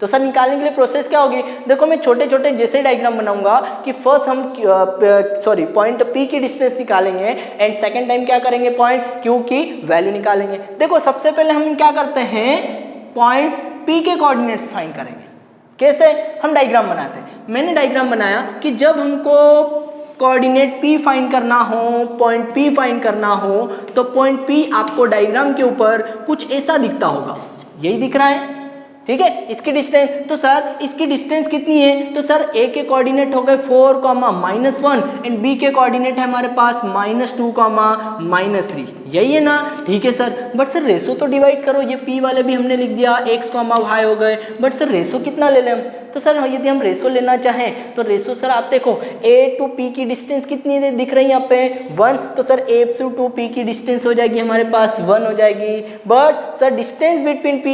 तो सर निकालने के लिए प्रोसेस क्या होगी, देखो मैं छोटे छोटे जैसे डायग्राम बनाऊंगा कि फर्स्ट हम पॉइंट P की डिस्टेंस निकालेंगे एंड सेकेंड टाइम क्या करेंगे, पॉइंट Q की वैल्यू निकालेंगे। देखो सबसे पहले हम क्या करते हैं, पॉइंट्स P के कोऑर्डिनेट्स फाइंड करेंगे। कैसे, हम डायग्राम बनाते हैं। मैंने डायग्राम बनाया कि जब हमको कोऑर्डिनेट P फाइंड करना हो, पॉइंट P फाइंड करना हो, तो पॉइंट P आपको डायग्राम के ऊपर कुछ ऐसा दिखता होगा, यही दिख रहा है, ठीक है। इसकी डिस्टेंस, तो सर इसकी डिस्टेंस कितनी है, तो सर A के कोऑर्डिनेट हो गए 4, -1 एंड B के कोऑर्डिनेट है हमारे पास -2, -3, यही है ना, ठीक है सर। बट सर रेशो तो डिवाइड करो, ये P वाले भी हमने लिख दिया, x, y हो गए, बट सर रेशो कितना ले लें हम, तो सर यदि हम रेशो लेना चाहें तो रेशो सर आप देखो A टू P की डिस्टेंस कितनी है दिख रही है यहाँ पे 1, तो सर A टू P की डिस्टेंस हो जाएगी हमारे पास 1 हो जाएगी। But sir distance between P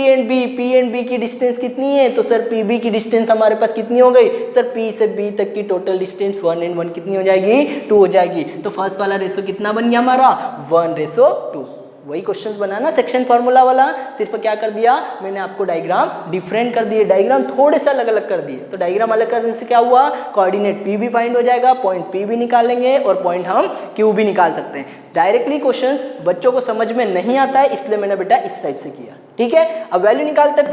and B की डिस्टेंस कितनी है, तो सर PB की डिस्टेंस हमारे पास कितनी हो गई, सर P से B तक की टोटल डिस्टेंस 1 एंड 1 कितनी हो जाएगी 2 हो जाएगी। तो फर्स्ट वाला रेशो कितना बन गया हमारा 1:2। वही क्वेश्चंस बनाना सेक्शन फार्मूला वाला, सिर्फ क्या कर दिया मैंने आपको डायग्राम डिफरेंट कर दिए, डायग्राम थोड़े से अलग अलग कर दिए। तो डायग्राम अलग करने से क्या हुआ, कोऑर्डिनेट P भी फाइंड हो जाएगा, पॉइंट P भी निकालेंगे और पॉइंट हम Q भी निकाल सकते हैं। डायरेक्टली क्वेश्चंस बच्चों को समझ में नहीं आता है, इसलिए मैंने बेटा इस टाइप से किया, ठीक है। अब वैल्यू निकालते हैं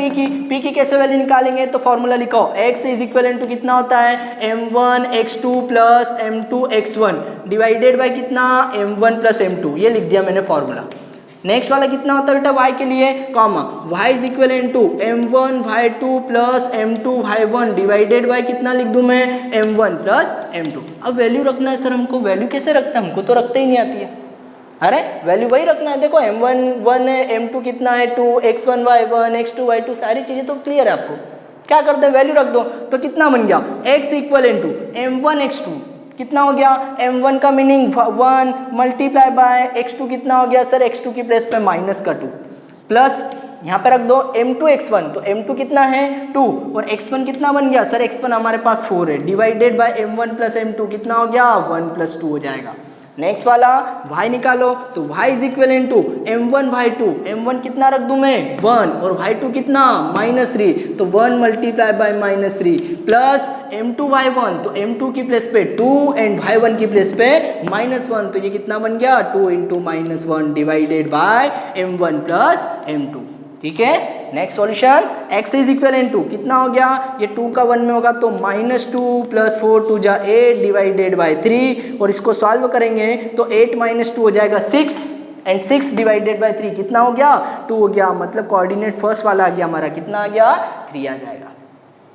P की कैसे वैल्यू निकालेंगे, तो फॉर्मूला लिखो, x इज इक्वल टू कितना होता है m1 x2 plus m2 x1 divided by कितना m1 प्लस m2, ये लिख दिया मैंने फॉर्मूला। नेक्स्ट वाला कितना होता है बेटा y के लिए, comma y is equal to m1 y2 plus m2 y1 divided by कितना लिख दूं मैं m1 प्लस m2। अब वैल्यू रखना है सर हमको, वैल्यू कैसे रखते हैं, हमको तो रखते ही नहीं आती है। अरे वैल्यू वही रखना है, देखो m1 1 है, m2 कितना है 2, x1 y1 x2 y2 सारी चीज़ें तो क्लियर है आपको। क्या करते हैं, वैल्यू रख दो, तो कितना बन गया x equal to m1 x2 कितना हो गया, m1 का मीनिंग 1 मल्टीप्लाई बाय x2 कितना हो गया सर x2 की प्लेस पे -2 प्लस यहाँ पे रख दो m2 x1, तो m2 कितना है 2 और x1 कितना बन गया सर x1 हमारे पास 4 है, divided by m1 plus m2 कितना हो गया 1 + 2 हो जाएगा। नेक्स्ट वाला y निकालो, तो y is equal to m1 y2, m1 कितना रख दूं मैं 1 और y2 कितना -3, तो 1 multiply by -3 plus m2 y1, तो m2 की प्लेस पे 2 एंड y1 की प्लेस पे -1, तो ये कितना बन गया 2 × -1 divided by m1 plus m2, ठीक है। Next solution x is equal to कितना हो गया, ये 2 का 1 में होगा तो -2 प्लस 4 2 जा 8 डिवाइडेड बाय 3 और इसको सॉल्व करेंगे तो 8 - 2 हो जाएगा 6 एंड 6 डिवाइडेड बाय 3 कितना हो गया 2 हो गया, मतलब कोऑर्डिनेट फर्स्ट वाला आ गया हमारा कितना आ गया 3 आ जाएगा।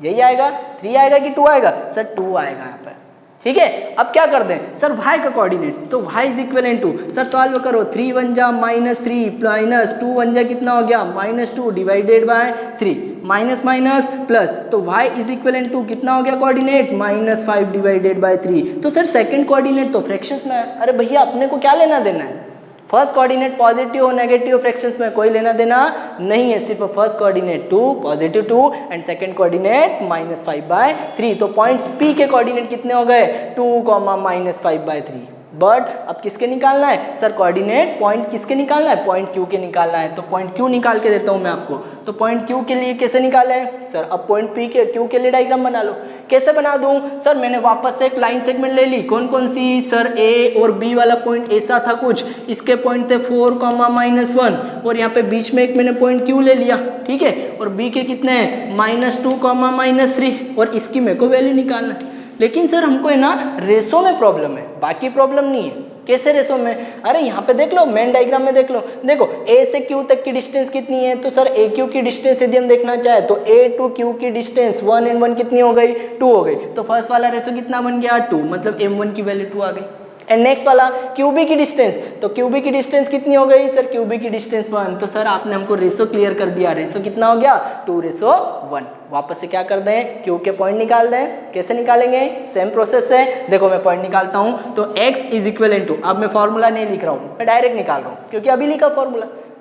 यही आएगा 3 आएगा कि 2 आएगा, सर 2 आएगा यहाँ पर, ठीक है। अब क्या कर दें सर y का कोऑर्डिनेट, तो y is equal to sir solve करो 3 1 जा -3 प्लस 2 1 जा कितना हो गया -2 divided by 3 minus minus plus, तो y इज इक्वल टू कितना हो गया कोऑर्डिनेट -5 डिवाइडेड बाय 3, तो सर सेकंड कोऑर्डिनेट तो फ्रैक्शंस में है। अरे भैया अपने को क्या लेना देना है, फर्स्ट कोऑर्डिनेट पॉजिटिव हो नेगेटिव फ्रैक्शंस में कोई लेना देना नहीं है, सिर्फ first coordinate 2 +2 and second coordinate -5/3। तो पॉइंट्स P के कोऑर्डिनेट कितने हो गए 2, -5/3। बट अब किसके निकालना है सर, कोऑर्डिनेट पॉइंट किसके निकालना है, पॉइंट Q के निकालना है। तो पॉइंट Q निकाल के देता हूँ मैं आपको, तो पॉइंट Q के लिए कैसे निकाले हैं सर, अब पॉइंट P के Q के लिए डायग्राम बना लो। कैसे बना दूं सर, मैंने वापस से एक लाइन सेगमेंट ले ली, कौन कौन सी सर, A और B वाला पॉइंट ऐसा था कुछ, इसके पॉइंट थे 4, -1 और यहाँ पे बीच में एक मैंने पॉइंट Q ले लिया, ठीक है। और B के कितने हैं -2, -3 और इसकी मेरे को वैल्यू निकालना है। लेकिन सर हमको है ना रेशो में प्रॉब्लम है, बाकी प्रॉब्लम नहीं है। कैसे रेशो में? अरे यहाँ पे देख लो, मेन डायग्राम में देख लो, देखो ए से क्यू तक की डिस्टेंस कितनी है, तो सर ए क्यू की डिस्टेंस यदि हम देखना चाहे तो ए टू क्यू की डिस्टेंस 1 and 1 कितनी हो गई, 2 हो गई। तो फर्स्ट वाला रेशो कितना बन गया, 2, मतलब m1 की वैल्यू 2 आ गई। एंड नेक्स्ट वाला क्यूबी की डिस्टेंस, तो क्यूबी की डिस्टेंस कितनी हो गई सर, क्यूबी की डिस्टेंस 1। तो सर आपने हमको रेशो क्लियर कर दिया, रेशो कितना हो गया 2:1। वापस से क्या कर दें, क्यू के पॉइंट निकाल दें। कैसे निकालेंगे, सेम प्रोसेस है। देखो मैं पॉइंट निकालता हूँ, तो x इज इक्वल टू, अब मैं फॉर्मूला नहीं लिख रहा हूँ, मैं डायरेक्ट निकाल रहा हूँ क्योंकि अभी लिखा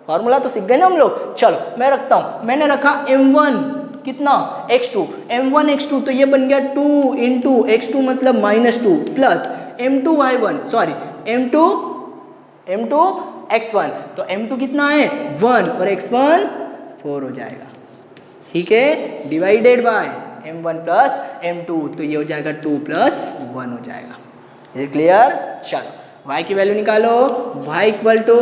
फॉर्मूला तो सीख गए ना हम लोग। चलो मैं रखता हूँ, मैंने रखा m1 कितना x2, m1 x2, तो ये बन गया 2 इंटू x2 मतलब -2 प्लस m2 x1, तो m2 कितना है 1 और x1 4 हो जाएगा, ठीक है, divided by m1 plus m2, तो ये हो जाएगा 2 + 1 हो जाएगा। ये क्लियर? चलो y की वैल्यू निकालो, y equal to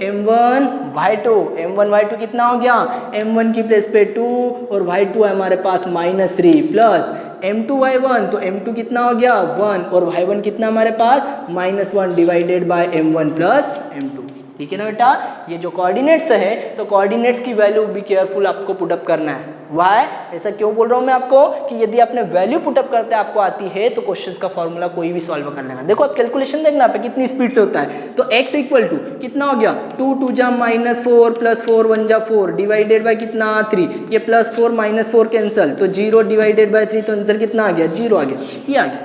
m1 y2, m1 y2 कितना हो गया, m1 की प्लेस पे 2 और y2 है हमारे पास -3 प्लस m2 y1, तो m2 कितना हो गया 1 और y1 कितना हमारे पास -1 divided by m1 plus m2। ठीक है ना बेटा, ये जो कोऑर्डिनेट्स है तो कोऑर्डिनेट्स की वैल्यू भी केयरफुल आपको पुटअप करना है। वाई ऐसा क्यों बोल रहा हूँ मैं आपको कि यदि आपने वैल्यू पुटअप करते आपको आती है तो क्वेश्चंस का फॉर्मूला कोई भी सॉल्व कर लेगा। देखो आप कैलकुलेशन देखना पे कितनी स्पीड से होता है, तो x इक्वल टू कितना हो गया 2 2 जा -4 प्लस 4 1 जा 4 डिवाइडेड बाय कितना 3, ये +4 -4 कैंसिल, तो 0 डिवाइडेड बाय 3, तो आंसर कितना आ गया 0 आ गया। ये आ गया,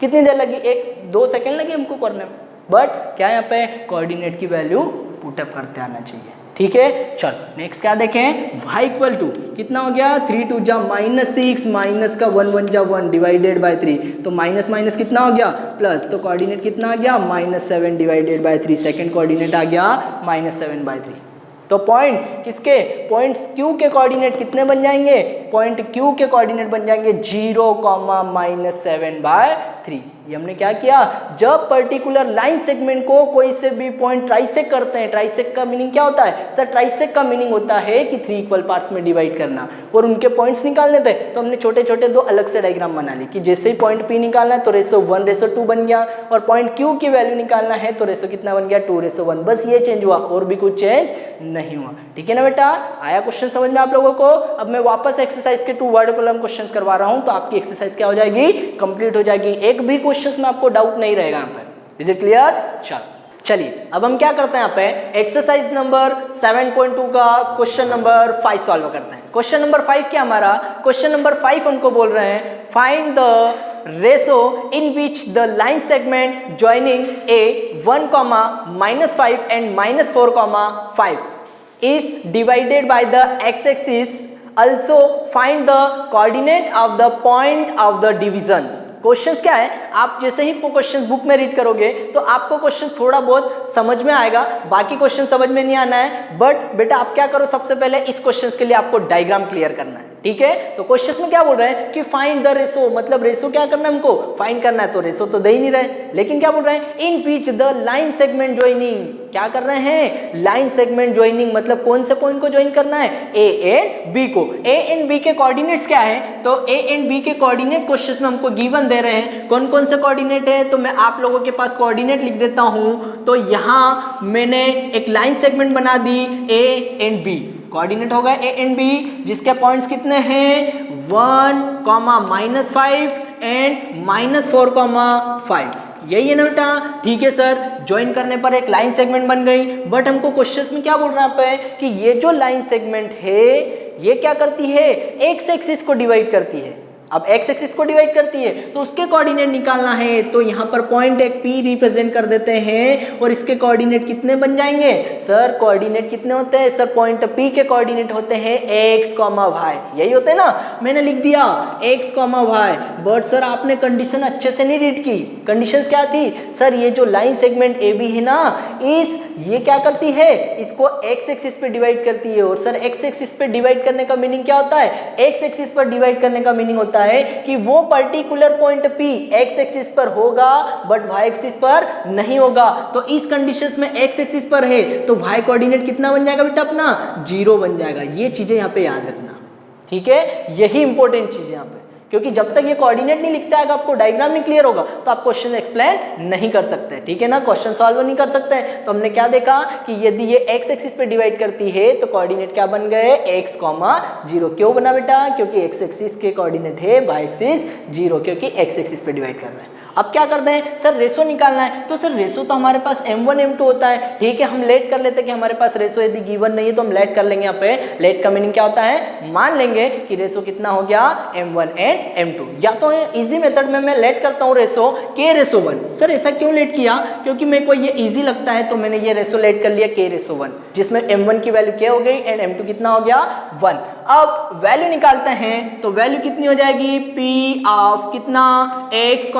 कितनी देर लगी, 1-2 सेकेंड लगे हमको करने में, बट क्या यहाँ पे कोऑर्डिनेट की वैल्यू पुटअप करते आना चाहिए। ठीक है, चलो नेक्स्ट क्या देखें, y इक्वल टू कितना हो गया 3 2 जा -6 माइनस का 1 1 जा 1 डिवाइडेड बाय 3, तो माइनस माइनस कितना हो गया प्लस, तो कोऑर्डिनेट कितना आ गया -7 डिवाइडेड बाय 3, सेकंड कोऑर्डिनेट आ गया -7/3। तो पॉइंट किसके, पॉइंट Q के कोऑर्डिनेट कितने बन जाएंगे, पॉइंट Q के कोऑर्डिनेट बन जाएंगे 0, -7/3। ये हमने क्या किया, जब पर्टिकुलर लाइन सेगमेंट को कोई से भी पॉइंट ट्राइसेक्ट करते हैं, ट्राइसेक्ट का मीनिंग क्या होता है सर, ट्राइसेक्ट का मीनिंग होता है कि 3 इक्वल पार्ट्स में डिवाइड करना और उनके पॉइंट्स निकालने थे। तो हमने छोटे छोटे 2 अलग से डायग्राम बना ली कि जैसे ही पॉइंट P निकालना है तो रेशो 1:2 बन गया, और पॉइंट Q की वैल्यू निकालना है तो रेशो कितना बन गया 2:1। बस ये चेंज हुआ और भी कुछ चेंज नहीं हुआ। ठीक है ना बेटा, आया क्वेश्चन समझ में आप लोगों को। अब मैं वापस एक्सरसाइज के 2 वर्ड कॉलम क्वेश्चन करवा रहा हूं, तो आपकी एक्सरसाइज क्या हो जाएगी, कंप्लीट हो जाएगी। एक भी क्वेश्चन में आपको डाउट नहीं रहेगा यहाँ पे। Is it clear? चलिए अब हम क्या करते हैं यहाँ पे, एक्सरसाइज नंबर 7.2 का क्वेश्चन नंबर 5 सॉल्व करते हैं। क्वेश्चन नंबर 5 क्या हमारा, क्वेश्चन नंबर 5 हमको बोल रहे हैं find the ratio in which the line segment joining A 1, -5 and -4, 5 is divided by the x-axis. Also find the coordinate of the point of the division. Questions क्या है, आप जैसे ही क्वेश्चंस बुक में read करोगे तो आपको क्वेश्चन थोड़ा बहुत समझ में आएगा, बाकी क्वेश्चन समझ में नहीं आना है। बट बेटा आप क्या करो, सबसे पहले इस क्वेश्चन के लिए आपको डायग्राम क्लियर करना है। ठीक है, तो क्वेश्चन में क्या बोल रहे हैं कि फाइंड द रेशो, मतलब रेशो क्या करना है हमको, फाइंड करना है। तो रेशो तो दे ही नहीं रहे, लेकिन क्या बोल रहे हैं in which the line segment joining, क्या कर रहे हैं लाइन सेगमेंट ज्वाइनिंग, मतलब कौन से पॉइंट को ज्वाइन करना है, ए एंड बी को। ए एंड बी के कोऑर्डिनेट्स क्या है, तो ए एंड बी के कोऑर्डिनेट क्वेश्चन में हमको गिवन दे रहे हैं। कौन कौन से कोऑर्डिनेट है, तो मैं आप लोगों के पास कोऑर्डिनेट लिख देता हूं। तो यहाँ मैंने एक लाइन सेगमेंट बना दी ए एंड बी, कोऑर्डिनेट होगा ए एंड बी, जिसके पॉइंट्स कितने हैं 1, -5 एंड -4, 5। यही है ना बेटा, ठीक है सर। ज्वाइन करने पर एक लाइन सेगमेंट बन गई, बट हमको क्वेश्चंस में क्या बोल रहा है कि ये जो लाइन सेगमेंट है ये क्या करती है, एक्स एक्सिस को डिवाइड करती है। अब एक्स एक्सिस को डिवाइड करती है तो उसके कोऑर्डिनेट निकालना है, तो यहाँ पर पॉइंट एक P रिप्रेजेंट कर देते हैं और इसके कोऑर्डिनेट कितने बन जाएंगे सर, कोऑर्डिनेट कितने होते हैं सर, पॉइंट P के कोऑर्डिनेट होते हैं x, y, यही होते हैं ना। मैंने लिख दिया x, y, बट सर आपने कंडीशन अच्छे से नहीं रीड की। कंडीशंस क्या थी सर, ये जो लाइन सेगमेंट AB है ना, ये क्या करती है, इसको x एक्सिस पे डिवाइड करती है। और सर x एक्सिस पे डिवाइड करने का मीनिंग क्या होता है, x एक्सिस पर डिवाइड करने का मीनिंग होता है कि वो particular point P x axis पर होगा बट y एक्सिस पर नहीं होगा। तो इस कंडीशंस में x एक्सिस पर है तो y कोऑर्डिनेट कितना बन जाएगा बेटा अपना 0 बन जाएगा। ये चीजें यहाँ पे याद रखना, ठीक है, यही इंपॉर्टेंट चीज है यहाँ पे, क्योंकि जब तक ये कोऑर्डिनेट नहीं लिखता है, आपको डायग्राम नहीं क्लियर होगा तो आप क्वेश्चन एक्सप्लेन नहीं कर सकते, ठीक है ना, क्वेश्चन सॉल्व नहीं कर सकते। तो हमने क्या देखा कि यदि ये एक्स एक्सिस पे डिवाइड करती है तो कोऑर्डिनेट क्या बन गए, x, 0। क्यों बना बेटा, क्योंकि एक्स एक्सिस के कोऑर्डिनेट है y एक्सिस 0, क्योंकि एक्स एक्सिस पे डिवाइड कर रहे हैं। अब क्या करते हैं सर, रेशो निकालना है। तो सर रेशो तो हमारे पास m1 m2 होता है, ठीक है, हम लेट कर लेते हैं कि हमारे पास रेशो यदि गिवन नहीं है तो हम लेट कर लेंगे। यहाँ पे लेट का मीनिंग क्या होता है, मान लेंगे कि रेशो कितना हो गया m1 एंड m2। या तो इजी मेथड में मैं लेट करता हूँ रेशो k/1। सर ऐसा क्यों लेट किया, क्योंकि मेरे को ये इजी लगता है तो मैंने ये रेशो लेट कर लिया k/1, जिसमें m1 की वैल्यू k हो गई एंड m2 कितना हो गया 1। अब वैल्यू निकालते हैं तो वैल्यू कितनी हो जाएगी, p ऑफ कितना x,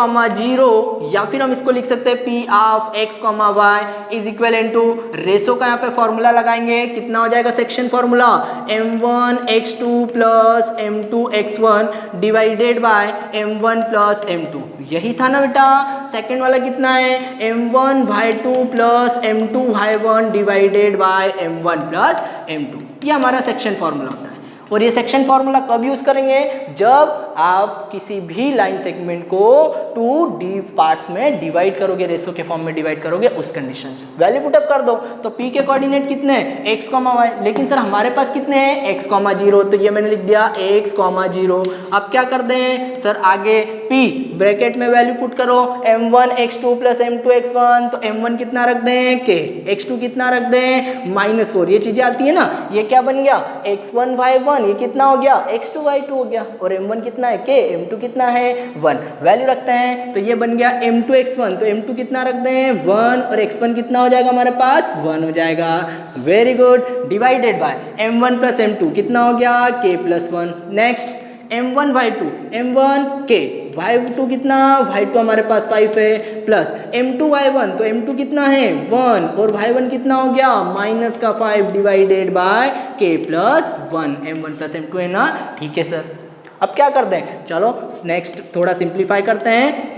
0, या फिर हम इसको लिख सकते हैं p of x, y is equal to ratio का यहाँ पे फॉर्मूला लगाएंगे, कितना हो जाएगा section formula, m1 x2 plus m2 x1 divided by m1 plus m2। यही था ना बेटा। सेकंड वाला कितना है, m1 y2 plus m2 y1 divided by m1 plus m2। ये हमारा सेक्शन फॉर्मूला होता है। और ये सेक्शन फॉर्मूला कब यूज करेंगे, जब आप किसी भी लाइन सेगमेंट को 2D पार्ट्स में डिवाइड करोगे, रेशो के फॉर्म में डिवाइड करोगे, उस कंडीशन से वैल्यू पुटअप कर दो। तो p के कोऑर्डिनेट कितने हैं, x, y, लेकिन सर हमारे पास कितने हैं x, 0, तो ये मैंने लिख दिया x, 0। अब क्या कर दें सर, आगे p ब्रैकेट में वैल्यू पुट करो, m1 x2 plus m2 x1, तो m1 कितना रख दें k, x2 कितना रख दें -4। ये चीजें आती है ना, ये क्या बन गया x1 y1, ये कितना हो गया x2 y2 हो गया, और m1 कितना है k, m2 कितना है 1। वैल्यू रखते हैं तो ये बन गया m2 x1, तो m2 कितना रख दें 1, और x1 कितना हो जाएगा हमारे पास 1 हो जाएगा। Very good. Divided by m1 plus m2 कितना हो गया k plus 1। Next m1 y2, m1 k, y2 कितना, y2 हमारे पास 5 है, प्लस m2 y1, तो m2 कितना है 1, और y1 कितना हो गया -5 divided by k plus 1। m1 plus m2 है ना, ठीक है सर। अब क्या करते हैं, चलो नेक्स्ट थोड़ा सिंप्लीफाई करते हैं।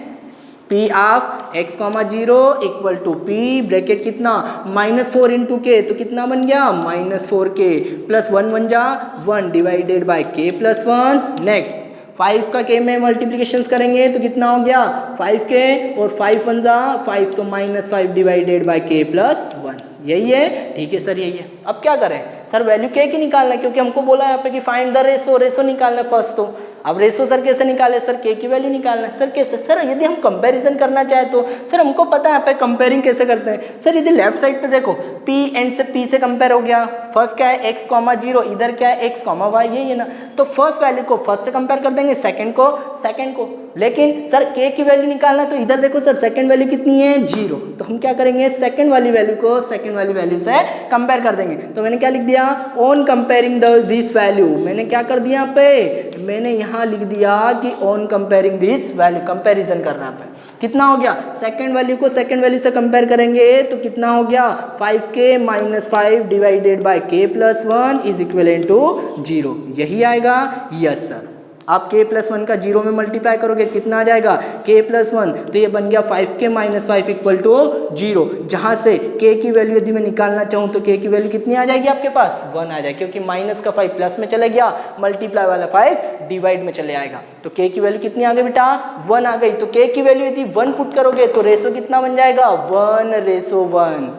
p of x, 0 equal to p bracket कितना -4 इंटू k, तो कितना बन गया -4k प्लस 1 बन जा 1 divided by k plus 1। Next 5 का k में मल्टीप्लिकेशन करेंगे तो कितना हो गया 5k, और 5 बन जा 5, तो -5 डिवाइडेड बाय k प्लस 1। यही है, ठीक है सर, यही है। अब क्या करें सर, वैल्यू k की निकालना है, क्योंकि हमको बोला है यहाँ पे कि फाइंड द रेशो, रेशो निकालना है फर्स्ट। तो अब रेशो सर कैसे निकाले, सर k की वैल्यू निकालना है। सर कैसे, सर यदि हम कंपैरिजन करना चाहे तो सर हमको पता है यहाँ पे कंपेयरिंग कैसे करते हैं। सर यदि लेफ्ट साइड पे देखो p एंड से p से कंपेयर हो गया, फर्स्ट क्या है x, 0, इधर क्या है x, y, यही है ना, तो फर्स्ट वैल्यू को फर्स्ट से कंपेयर कर देंगे, सेकंड को सेकंड को। लेकिन सर k की वैल्यू निकालना है तो इधर देखो सर सेकंड वैल्यू कितनी है 0, तो हम क्या करेंगे सेकंड वाली वैल्यू को सेकंड वाली वैल्यू से कंपेयर कर देंगे। तो मैंने क्या लिख दिया, ऑन कंपेयरिंग दिस वैल्यू, मैंने क्या कर दिया यहाँ पे, मैंने यहाँ लिख दिया कि on comparing this value, comparison करना है पे। कितना हो गया, सेकंड वैल्यू को सेकंड वैल्यू से कंपेयर करेंगे तो कितना हो गया 5k -5 divided by k plus 1 is equal to 0। यही आएगा, यस सर। आप k प्लस 1 का 0 में मल्टीप्लाई करोगे कितना आ जाएगा k प्लस 1, तो ये बन गया 5k -5 इक्वल टू 0। जहाँ से k की वैल्यू यदि मैं निकालना चाहूँ तो k की वैल्यू कितनी आ जाएगी आपके पास 1 आ जाएगी, क्योंकि माइनस का 5 प्लस में चले गया, मल्टीप्लाई वाला 5 डिवाइड में चले आएगा। तो k की वैल्यू कितनी आ गई बेटा 1 आ गई। तो k की वैल्यू यदि 1 पुट करोगे तो रेशो कितना बन जाएगा 1:1।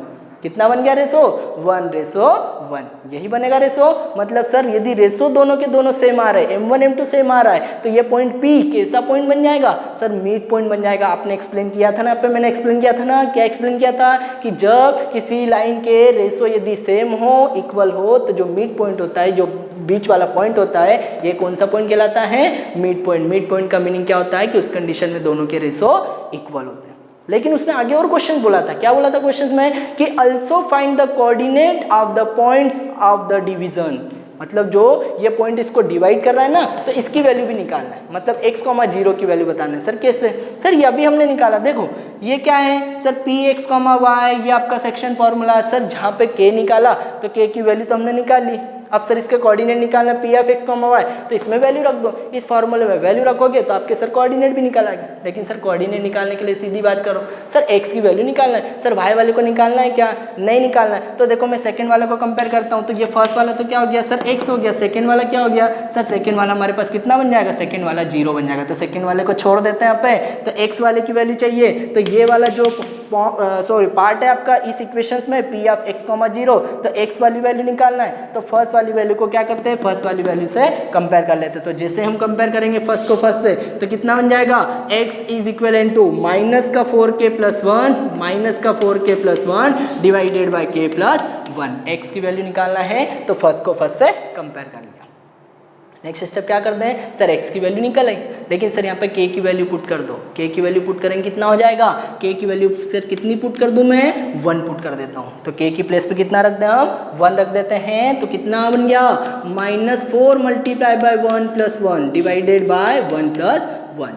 कितना बन गया रेशो 1:1, यही बनेगा रेशो। मतलब सर यदि रेशो दोनों के दोनों सेम आ रहे हैं, m1 m2 सेम आ रहा है, तो ये पॉइंट P कैसा पॉइंट बन जाएगा सर, मिड पॉइंट बन जाएगा। आपने एक्सप्लेन किया था ना, पे मैंने एक्सप्लेन किया था ना, क्या एक्सप्लेन किया था कि जब किसी लाइन के रेशो यदि सेम हो, इक्वल हो, तो जो मिड पॉइंट होता है, जो बीच वाला पॉइंट होता है, ये कौन सा पॉइंट कहलाता है मिड पॉइंट। मिड पॉइंट का मीनिंग क्या होता है कि उस कंडीशन में दोनों के रेशो इक्वल होते हैं। लेकिन उसने आगे और क्वेश्चन बोला था, क्या बोला था क्वेश्चन में कि also find the coordinate of the points of the division. मतलब जो ये पॉइंट इसको डिवाइड कर रहा है ना, तो इसकी वैल्यू भी निकालना है, मतलब x, 0 की वैल्यू बताना है। सर कैसे, सर ये अभी हमने निकाला, देखो ये क्या है सर px, y, ये आपका सेक्शन फॉर्मूला। सर जहाँ पे k निकाला तो k की वैल्यू तो हमने निकाल ली, अब सर इसके कोऑर्डिनेट निकालना P of X comma Y, तो इसमें वैल्यू रख दो, इस फॉर्मूले में वैल्यू रखोगे तो आपके सर कोऑर्डिनेट भी निकल आएगा। लेकिन सर कोऑर्डिनेट निकालने के लिए सीधी बात करो, सर एक्स की वैल्यू निकालना है, सर वाई वाले को निकालना है क्या, नहीं निकालना है। तो देखो मैं सेकंड वाला को कंपेयर करता हूँ, तो ये फर्स्ट वाला तो क्या हो गया सर एक्स हो गया, सेकंड वाला क्या हो गया सर, सेकंड वाला हमारे पास कितना बन जाएगा, सेकंड वाला 0 बन जाएगा। तो सेकंड वाले को छोड़ देते हैं यहाँ पे, तो एक्स वाले की वैल्यू चाहिए, तो ये वाला जो पार्ट है आपका इस इक्वेशंस में पी ऑफ एक्स कॉमा 0, तो एक्स वाली वैल्यू निकालना है, तो फर्स्ट वाली वैल्यू को क्या करते हैं, फर्स्ट वाली वैल्यू से कंपेयर कर लेते हैं। तो जैसे हम कंपेयर करेंगे फर्स्ट को फर्स्ट से, तो कितना बन जाएगा, x is equal to minus का 4k प्लस 1 माइनस का 4k plus 1 divided by k plus 1। x की वैल्यू निकालना है तो फर्स्ट को फर्स्ट से कंपेयर कर लिया। नेक्स्ट स्टेप क्या करते हैं सर, x की वैल्यू निकल आई, लेकिन सर यहाँ पे k की वैल्यू पुट कर दो, k की वैल्यू पुट करेंगे कितना हो जाएगा, k की वैल्यू सर कितनी पुट कर दूं मैं, 1 पुट कर देता हूँ। तो k की प्लेस पे कितना रख दें हम, 1 रख देते हैं, तो कितना बन गया -4 multiply by 1 plus 1 divided by 1 plus 1।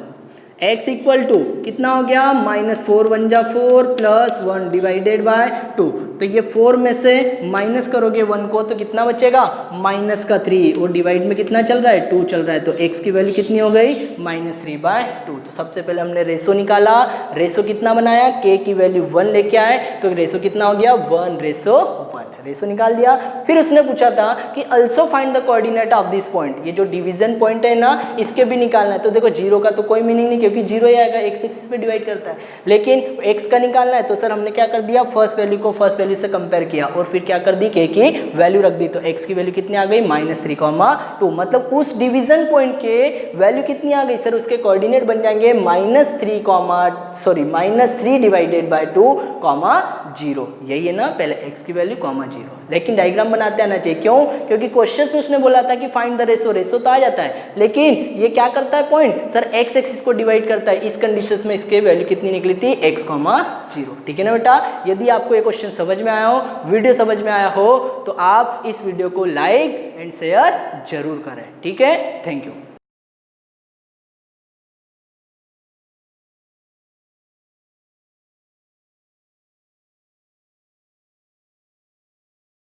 x equal to कितना हो गया, -4 1 जा 4 प्लस 1 डिवाइडेड बाय 2। तो ये 4 में से माइनस करोगे 1 को तो कितना बचेगा, -3, और डिवाइड में कितना चल रहा है, 2 चल रहा है। तो x की वैल्यू कितनी हो गई, -3/2। तो सबसे पहले हमने रेशो निकाला, रेशो कितना बनाया, k की वैल्यू 1 लेके आए, तो रेशो कितना हो गया 1:1, रेशो निकाल दिया। फिर उसने पूछा था कि also find the coordinate of this point, ये जो डिवीजन पॉइंट है ना इसके भी निकालना है। तो देखो 0 का तो कोई मीनिंग नहीं, क्योंकि 0 ही आएगा, x एक्सिस पे डिवाइड करता है, लेकिन x का निकालना है। तो सर हमने क्या कर दिया, फर्स्ट वैल्यू को फर्स्ट वैल्यू से कंपेयर किया और फिर क्या कर दी, k की वैल्यू रख दी। तो x की वैल्यू कितनी आ गई, -3,2, मतलब उस डिवीजन पॉइंट के वैल्यू कितनी आ गई सर, उसके कोऑर्डिनेट बन जाएंगे -3 डिवाइडेड बाय 2, 0। यही है ना, पहले x की वैल्यू 0। लेकिन डायग्राम बनाते आना चाहिए, क्यों, क्योंकि क्वेश्चन में उसने बोला था कि फाइंड द रेशो, रेशो तो आ जाता है, लेकिन ये क्या करता है पॉइंट सर, x एक्सिस को डिवाइड करता है। इस कंडीशंस में इसके वैल्यू कितनी निकली थी, x, 0। ठीक है ना बेटा। यदि आपको ये क्वेश्चन समझ में आया हो, वीडियो समझ में आया हो, तो आप इस वीडियो को लाइक एंड शेयर जरूर करें। ठीक है, थैंक यू।